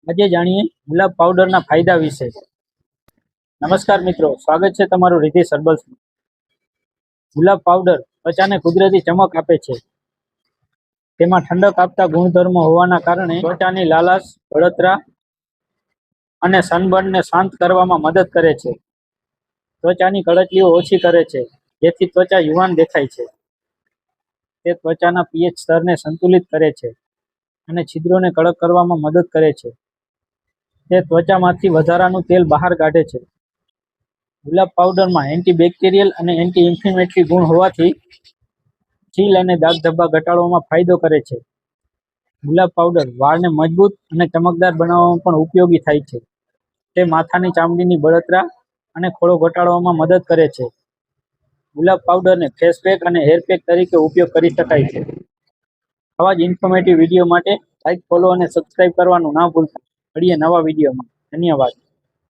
આજે જાણીએ ગુલાબ પાવડરના ફાયદા વિશે। નમસ્કાર મિત્રો, સ્વાગત છે તમારું રિધિ હર્બલ્સ। ગુલાબ પાવડર ત્વચાને કુદરતી ચમક આપે છે। તેમાં ઠંડક આપતા ગુણધર્મો હોવાના કારણે ત્વચાની લાલાશ, બળતરા અને સનબર્નને શાંત કરવામાં મદદ કરે છે। ત્વચાની કળતરીઓ ઓછી કરે છે, જેથી ત્વચા યુવાન દેખાય છે। તે ત્વચાના પીએચ સ્તરને સંતુલિત કરે છે અને છિદ્રોને કડક કરવામાં મદદ કરે છે। તે ત્વચામાંથી વધારાનું તેલ બહાર કાઢે છે। ગુલાબ પાવડરમાં એન્ટીબેક્ટેરિયલ અને એન્ટી ઇન્ફ્લેમેટરી ગુણ હોવાથી છીલ અને દાગ ધબ્બા ઘટાડવામાં ફાયદો કરે છે। ગુલાબ પાવડર વાળને મજબૂત અને ચમકદાર બનાવવામાં પણ ઉપયોગી થાય છે। તે માથાની ચામડીની બળતરા અને ખોળો ઘટાડવામાં મદદ કરે છે। ગુલાબ પાવડરને ફેસ પેક અને હેર પેક તરીકે ઉપયોગ કરી શકાય છે। આવા જ ઇન્ફોર્મેટિવ વિડીયો માટે લાઈક, ફોલો અને સબસ્ક્રાઇબ કરવાનું ના ભૂલતા। મળીએ નવા વિડીયોમાં। ધન્યવાદ।